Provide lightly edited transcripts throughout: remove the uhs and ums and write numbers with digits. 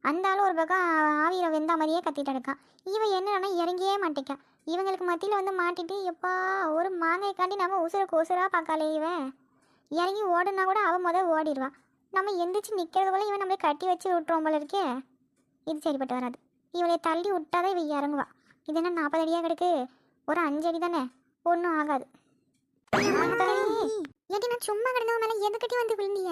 அந்த ஆள் ஒரு பக்கம் ஆவியில் வெந்த மாதிரியே கத்திட்டு இருக்கான். இவன் என்னன்னா இறங்கியே மாட்டேக்கான். இவங்களுக்கு மத்தியில் வந்து மாட்டிட்டு எப்பா ஒரு மாங்காய்க்காண்டி நம்ம உசுருக்கு உசுராக பார்க்காளே இவன். இறங்கி ஓடுனா கூட அவன் முதல் ஓடிடுவான். நம்ம எந்திரிச்சு நிற்கிறது போல இவன் நம்மளை கட்டி வச்சு விட்டுருவோம் போல இருக்கே. இது சரிப்பட்டு வராது. இவளை தள்ளி விட்டாதான் இவன் இறங்குவா. இது என்ன 40 அடியாக கிடக்கு, ஒரு 5 அடி தானே, ஒன்றும் ஆகாது. ஏடி நான் சும்மா கிடந்தவன் மேலே எதுக்கிட்டே வந்து விழுந்திய?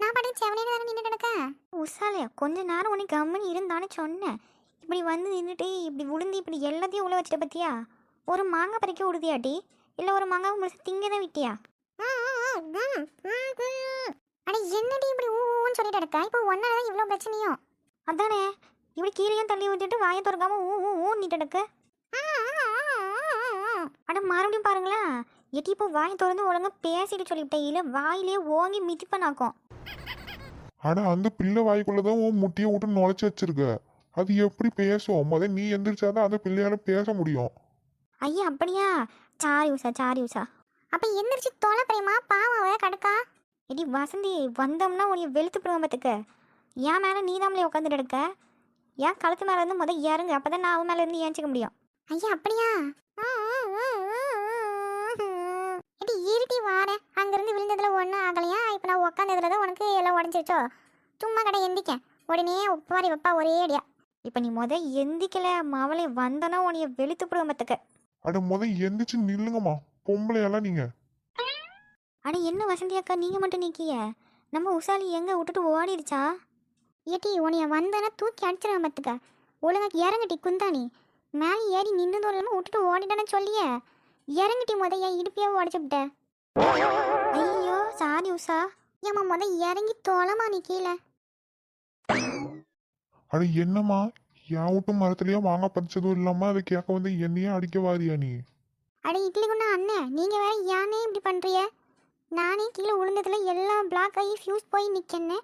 நான் பாட்டுக்கு செவனேன்னு தானே நின்று கிடக்கேன். உசாலே கொஞ்ச நேரம் உனக்கு கம்முன்னு இருந்தானே சொன்னேன். இப்படி வந்து நின்றுட்டு இப்படி விழுந்து இப்படி எல்லாத்தையும் உள்ள வச்சுட்ட பத்தியா? ஒரு மாங்காய் பறிக்க விடுதியாட்டி, இல்லை ஒரு மாங்காய் முழுசு திங்க தான் விட்டியா? அட என்னடி இப்படி ஊன்னு சொல்லிட்டு கிடக்கா? இப்போ ஒன்னாலதான் இவ்வளோ பிரச்சனையும். அதானே இப்படி கீரையும் தள்ளி விட்டுட்டு வாயை திறக்காம ஊன்னிட்டு கிடக்கு. அட மறுபடியும் பாருங்களேன். எட்டி இப்போ வாயை திறந்து ஒழுங்கா பேசிட்டு சொல்லிவிட்டேன். இல்லை வாயிலே ஓங்கி மிதிப்பனாக்கும். ஆனா அந்த பிள்ளை வாய்க்குள்ளதான் உன் முட்டியை விட்டு நுழைச்சி வச்சிருக்க. அது எப்படி பேசும்? முதல்ல நீ எந்திரிச்சாதான் அந்த பிள்ளையால பேச முடியும். ஐயா அப்படியா? சாரி உஷா. அப்ப எந்திரிச்சு தொலை பிரேமா, பாவாவே கடக்கா. எடி வசந்தி, வந்தோம்னா உன்னை வெளுத்து போடுவோம் பார்த்துக்க. என் மேலே நீ தாமலே உட்காந்துட்டு எடுக்க. ஏன் கழுத்து மேலே இருந்து முதல் இறங்கு, அப்பதான் நான் அவன் மேலே இருந்து ஏஞ்சிக்க முடியும். ஐயா அப்படியா? எடி இருட்டி வாரேன். அங்கிருந்து விழுந்ததுல ஒன்றும் ஆகலையா? இப்போ நான் உட்காந்ததுல தான் உனக்கு எல்லாம் உடஞ்சிருச்சோ? சும்மா கடை எந்திக்க உடனே ஒப்பாரி வைப்பா ஒரே அடியா. இப்போ நீ எந்திக்கல அவளை வந்தனா உன்னைய வெளுத்து போடுவோம் பார்த்துக்க. அட எந்திரிச்சு நில்லுங்கம்மா, பொம்பளையெல்லாம் நீங்க. அட என்ன வசந்தி அக்கா, நீங்கள் மட்டும் நிற்கிய? நம்ம உஷாலி எங்கே விட்டுட்டு ஓடிடுச்சா? ஏட்டி உன்னைய வந்தனா தூக்கி அடிச்சிருவேன் பார்த்துக்க. ஒழுங்கா இறங்கிட்டி குந்தானி. மேலே ஏறி நின்று இல்லாமல் விட்டுட்டு ஓடிட்டானே சொல்லிய. இறங்கிட்டி என் இடுப்பையே உடச்சு விட்ட. ஐயோ சாரி உஷா. ஏம்மா இறங்கி தோலமா நீ கீழே. அட என்னம்மா, என் விட்டு மரத்துலயே மாங்காய் பறிச்சதும் இல்லாம அதை கேட்க வந்து என்னையே அடிக்க வாரியா நீ? அட இட்லி குண்டா அண்ணன், நீங்கள் வேற ஏனே இப்படி பண்ணுறிய? நானே கீழே விழுந்ததுல எல்லாம் பிளாக் ஆகி ஃபியூஸ் போய் நிற்கன்னு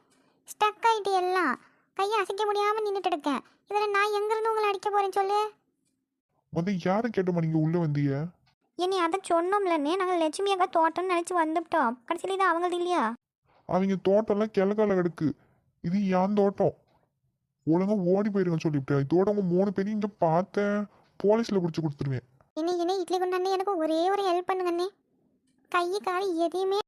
ஸ்டக் ஆகிட்டு எல்லாம் கையை அசைக்க முடியாமல் நின்றுட்டு இருக்கேன். இதில் நான் எங்கேருந்து உங்களை அடிக்க போகிறேன்னு சொல்லு. யாரை கேட்டோமா நீங்க உள்ள வந்தீங்க? என்னை அதை சொன்னோம்லன்னே, நாங்கள் லட்சுமி அக்கா தோட்டம்னு நினச்சி வந்துவிட்டோம். கடைசியில் இது அவங்களது இல்லையா? அவங்க தோட்டம்லாம் கிழக்கால கிடக்கு, இது என் தோட்டம். ஒழுங்கா ஓடி போயிருங்க சொல்லிவிட்டேன். இதோட உங்க 3 பேரையும் இங்க பார்த்தேன், போலீஸ்ல பிடிச்சி கொடுத்துருவேன். என்ன இட்லி குண்டாண்ணே, எனக்கு ஒரே ஒரு ஹெல்ப் பண்ணுங்கண்ணே. கை கால் எதையுமே